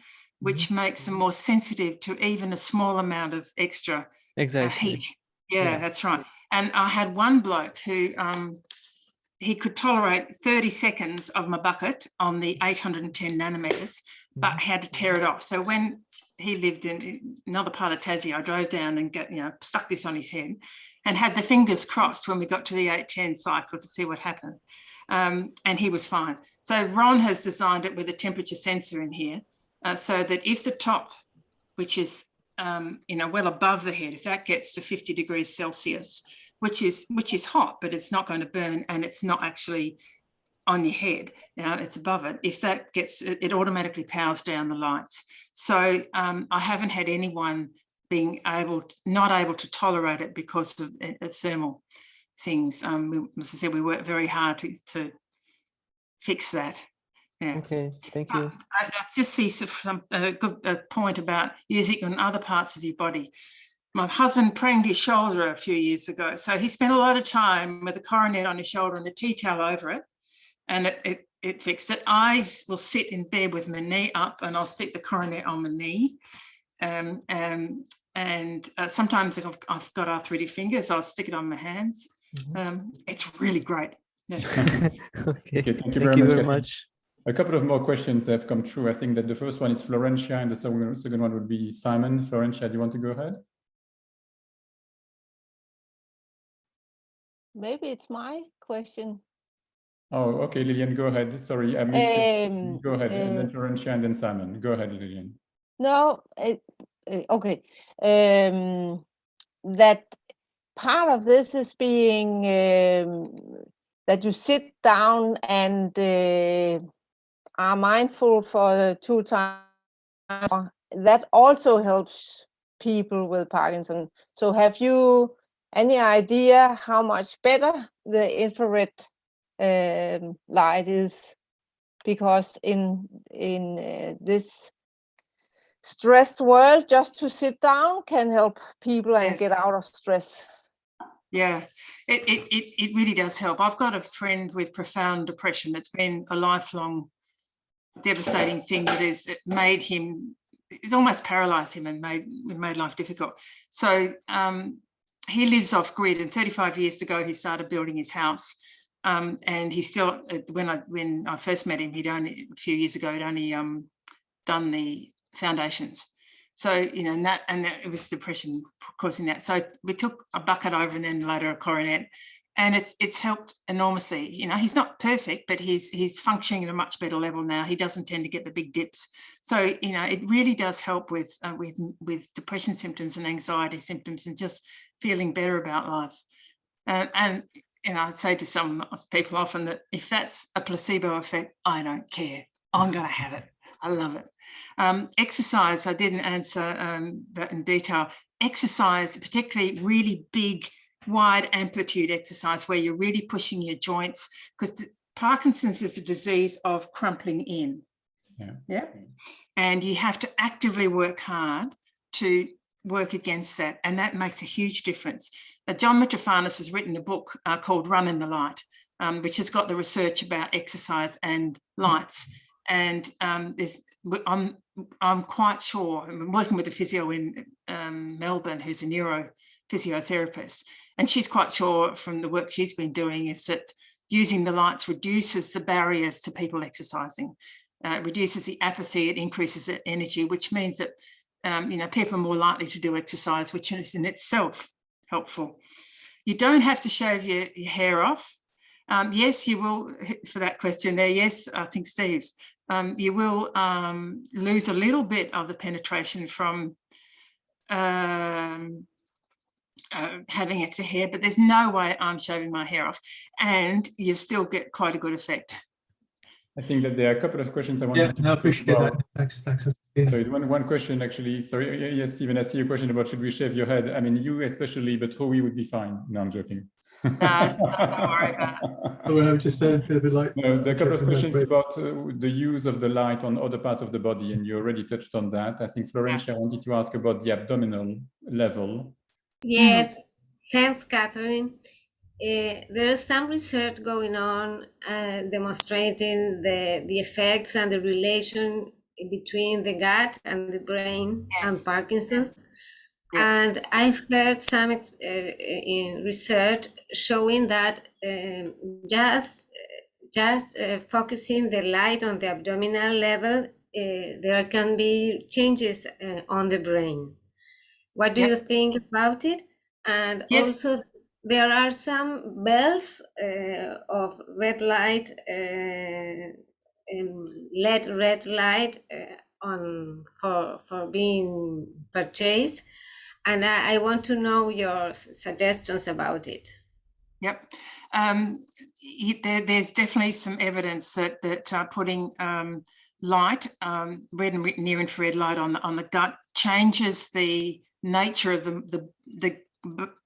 which makes them more sensitive to even a small amount of extra heat. Yeah, that's right. And I had one bloke who he could tolerate 30 seconds of my bucket on the 810 nanometers, but had to tear it off. So when he lived in another part of Tassie, I drove down and stuck this on his head and had the fingers crossed when we got to the 810 cycle to see what happened. And he was fine. So Ron has designed it with a temperature sensor in here, so that if the top, which is well above the head, if that gets to 50 degrees Celsius, which is hot, but it's not going to burn, and it's not actually on your head. Now it's above it. If that gets, it automatically powers down the lights. So I haven't had anyone being not able to tolerate it because of thermal things. As I said, we work very hard to fix that. Yeah. Okay, thank you. I just see a good point about using it on other parts of your body. My husband pranged his shoulder a few years ago, so he spent a lot of time with a coronet on his shoulder and a tea towel over it, and it fixed it. I will sit in bed with my knee up, and I'll stick the coronet on my knee. Sometimes if I've got arthritic fingers, I'll stick it on my hands. It's really great. Yeah. Okay, thank you very much. A couple of more questions have come through. I think that the first one is Florentia, and the second one would be Simon. Florentia, do you want to go ahead? Maybe it's my question. Oh, okay, Lillian, go ahead. Sorry, I missed you. Go ahead, and then Florentia, and then Simon. Go ahead, Lillian. No, okay. That part of this is being that you sit down and are mindful for 2 times. That also helps people with Parkinson. So have you any idea how much better the infrared light is? Because in this stressed world, just to sit down can help people and get out of stress. Yeah, it really does help. I've got a friend with profound depression. It's been a lifelong devastating thing that has made him, it's almost paralyzed him and made life difficult. So he lives off grid, and 35 years ago he started building his house. And he still, when I first met him, a few years ago, he'd only done the foundations. So, and it was depression causing that. So we took a bucket over and then later a coronet, and it's helped enormously. He's not perfect, but he's functioning at a much better level now. He doesn't tend to get the big dips. So, it really does help with depression symptoms and anxiety symptoms and just feeling better about life. And I say to some people often that if that's a placebo effect, I don't care. I'm going to have it. I love it. Exercise, I didn't answer that in detail. Exercise, particularly really big, wide amplitude exercise where you're really pushing your joints, because Parkinson's is a disease of crumpling in. Yeah. And you have to actively work hard to work against that, and that makes a huge difference. John Mitrofanis has written a book called Run in the Light, which has got the research about exercise and lights. And I'm quite sure, I'm working with a physio in Melbourne who's a neurophysiotherapist, and she's quite sure from the work she's been doing is that using the lights reduces the barriers to people exercising, reduces the apathy, it increases the energy, which means that people are more likely to do exercise, which is in itself helpful. You don't have to shave your hair off. Yes, you will, for that question there, yes, I think Steve's. You will lose a little bit of the penetration from having extra hair, but there's no way I'm shaving my hair off, and you still get quite a good effect. I think that there are a couple of questions I wanted to appreciate that. Thanks. So one question actually, sorry, yes, Stephen, I see a question about should we shave your head? I mean, you especially, but Howie would be fine. No, I'm joking. No, don't worry about it. Well, just a bit like. No, there are a couple of questions about the use of the light on other parts of the body, and you already touched on that. I think Florentia wanted to ask about the abdominal level. Yes, thanks, Catherine. There is some research going on demonstrating the effects and the relation between the gut and the brain and Parkinson's. And I've heard some research showing that just focusing the light on the abdominal level, there can be changes on the brain. What do you think about it? And also, there are some belts of red light, LED red light for being purchased, and I want to know your suggestions about it. Yep. There's definitely some evidence that putting light, red and near infrared light on the gut changes the nature of the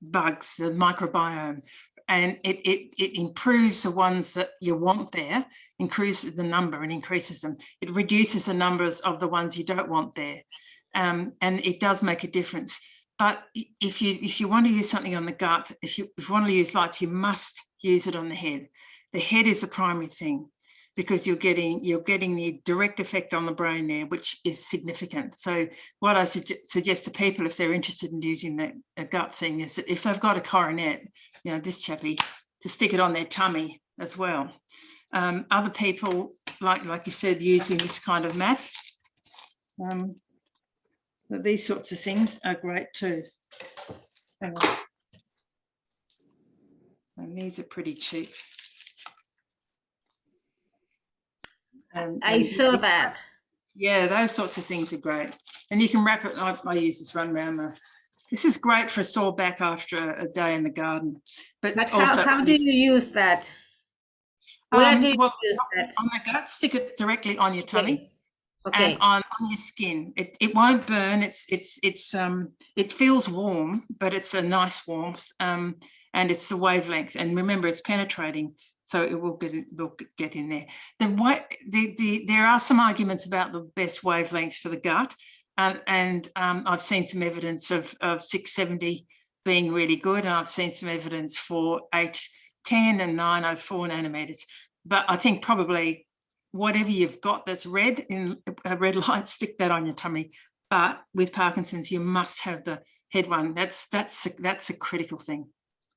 bugs, the microbiome, and it improves the ones that you want there, increases the number and increases them. It reduces the numbers of the ones you don't want there, and it does make a difference. But if you want to use something on the gut, if you want to use lights, you must use it on the head. The head is the primary thing, because you're getting the direct effect on the brain there, which is significant. So what I suggest to people, if they're interested in using a gut thing, is that if they've got a coronet, this chappie, to stick it on their tummy as well. Other people, like you said, using this kind of mat. But these sorts of things are great too. And these are pretty cheap. I saw that. Yeah, those sorts of things are great. And you can wrap it, I use this run around this is great for a sore back after a day in the garden. But also, how do you use that? Where do you use that? On the gut, stick it directly on your tummy. Okay. And on your skin. It won't burn. It feels warm, but it's a nice warmth. And it's the wavelength. And remember, it's penetrating, so it will get in there. There are some arguments about the best wavelengths for the gut, and I've seen some evidence of 670 being really good, and I've seen some evidence for 810 and 904 nanometers. But I think probably whatever you've got that's red in a red light, stick that on your tummy. But with Parkinson's, you must have the head one. That's a critical thing.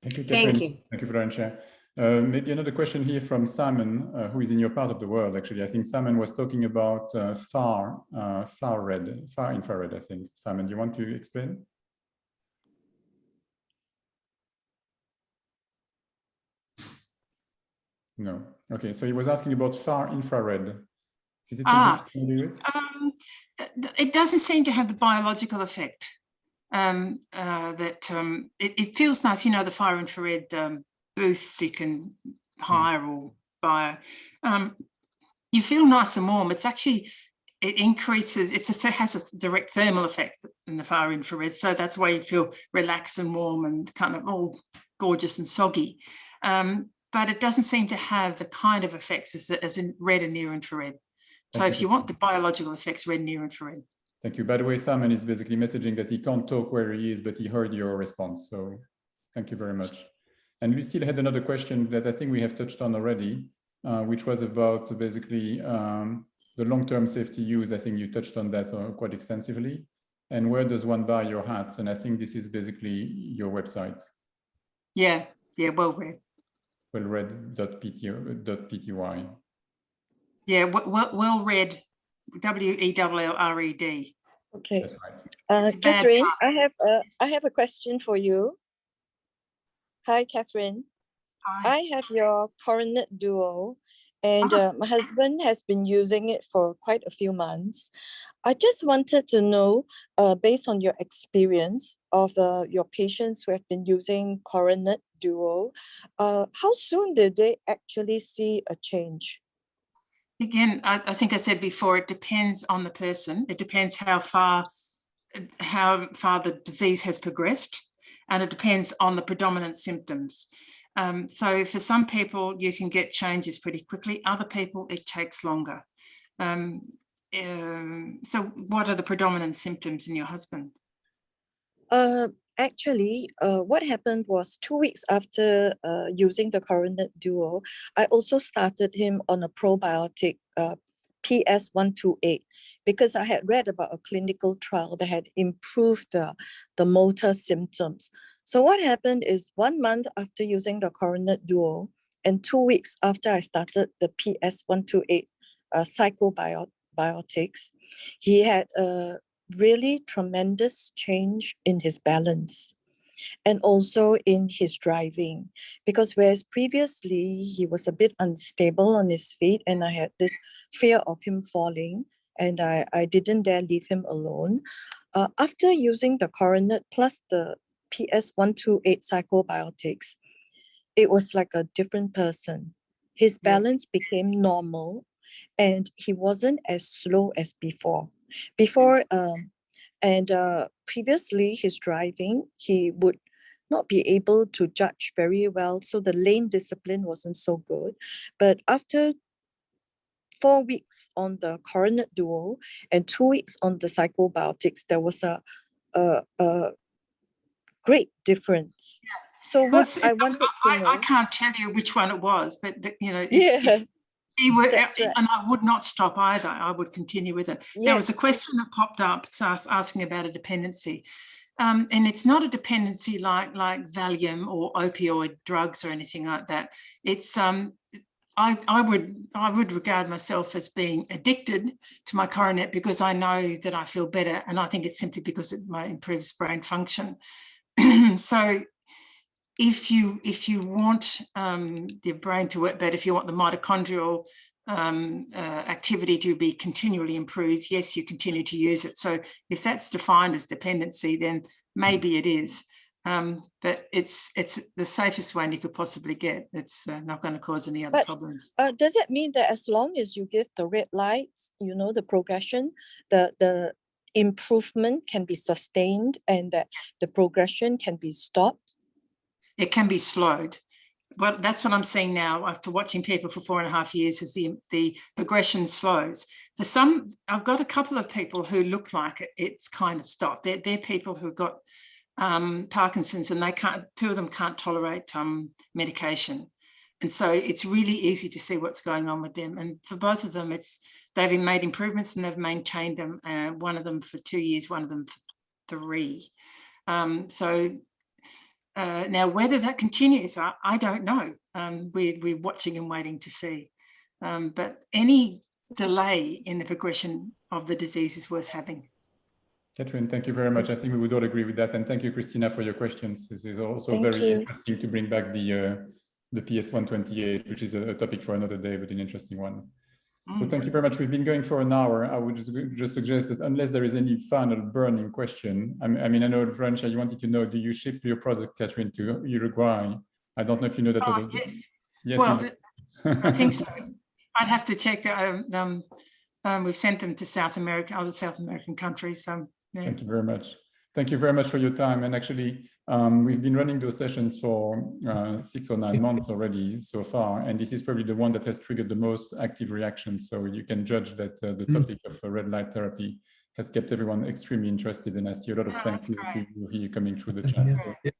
Thank you, Catherine. Thank you. Thank you, Florencia. Maybe another question here from Simon, who is in your part of the world, actually. I think Simon was talking about far infrared, I think. Simon, do you want to explain? No. Okay, so he was asking about far infrared. Is it something you can do with? It doesn't seem to have the biological effect. It feels nice, the far infrared booths you can hire or buy. You feel nice and warm. It's actually, it increases, it has a direct thermal effect in the far infrared. So that's why you feel relaxed and warm and kind of all gorgeous and soggy. But it doesn't seem to have the kind of effects as in red and near infrared. So if you want the biological effects, red, near infrared. Thank you. By the way, Simon is basically messaging that he can't talk where he is, but he heard your response. So thank you very much. And Lucille had another question that I think we have touched on already, which was about basically the long-term safety use. I think you touched on that quite extensively. And where does one buy your hats? And I think this is basically your website. Yeah, Well Red. wellred.pty. Yeah, Well Red, WELLRED. Okay. That's right. Catherine, I have a question for you. Hi, Catherine. Hi. I have your Coronet Duo, and my husband has been using it for quite a few months. I just wanted to know, based on your experience of your patients who have been using Coronet Duo, how soon did they actually see a change? Again, I think I said before, it depends on the person. It depends how far the disease has progressed, and it depends on the predominant symptoms. So for some people, you can get changes pretty quickly. Other people, it takes longer. So what are the predominant symptoms in your husband? Actually, what happened was 2 weeks after using the Coronet Duo, I also started him on a probiotic PS128 because I had read about a clinical trial that had improved the motor symptoms. So what happened is 1 month after using the Coronet Duo and 2 weeks after I started the PS128 psychobiotics, he had a really tremendous change in his balance and also in his driving, because whereas previously he was a bit unstable on his feet and I had this fear of him falling, and I didn't dare leave him alone. After using the Coronet plus the PS128 psychobiotics, it was like a different person. His balance became normal, and he wasn't as slow as before. Previously, his driving, he would not be able to judge very well, so the lane discipline wasn't so good. But after 4 weeks on the Coronet Duo and 2 weeks on the psychobiotics, there was a great difference. So what I wanted to know, I can't tell you which one it was, but you know, yeah, he would, that's right. and I would not stop either. I would continue with it. There was a question that popped up asking about a dependency. And it's not a dependency like Valium or opioid drugs or anything like that. It's I would regard myself as being addicted to my Coronet because I know that I feel better, and I think it's simply because it improves brain function. So if you want your brain to work better, if you want the mitochondrial activity to be continually improved, yes, you continue to use it. So if that's defined as dependency, then maybe it is. But it's the safest one you could possibly get. It's not going to cause any other problems. Does it mean that as long as you give the red lights, you know, the progression, the improvement can be sustained and that the progression can be stopped? It can be slowed. Well, that's what I'm seeing now after watching people for 4.5 years, is the progression slows. For some, I've got a couple of people who look like it's kind of stopped. They're people who've got Parkinson's, and two of them can't tolerate medication. And so it's really easy to see what's going on with them. And for both of them, they've made improvements and they've maintained them. One of them for 2 years, one of them for 3. Now, whether that continues, I don't know. We're watching and waiting to see. But any delay in the progression of the disease is worth having. Catherine, thank you very much. I think we would all agree with that. And thank you, Christina, for your questions. This is also very interesting to bring back the PS128, which is a topic for another day, but an interesting one. So thank you very much. We've been going for an hour. I would just suggest that unless there is any final burning question, I mean, I know, Francia, you wanted to know, do you ship your product, Catherine, to Uruguay? I don't know if you know that. Oh, yes. Yes. Well, I think so. I'd have to check. We've sent them to South America, other South American countries. Yeah. Thank you very much. Thank you very much for your time. And actually, we've been running those sessions for 6 or 9 months already so far. And this is probably the one that has triggered the most active reactions. So you can judge that the topic of red light therapy has kept everyone extremely interested. And I see a lot of thank you to you coming through the chat. So.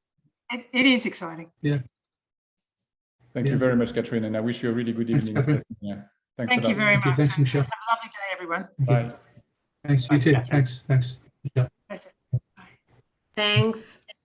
It is exciting. Yeah. Thank you very much, Catherine. And I wish you a really good evening. Yeah. Thank you very much. Thanks, Michelle. Have a lovely day, everyone. Bye. Thanks, you too. Thanks. Pleasure. Bye. Thanks.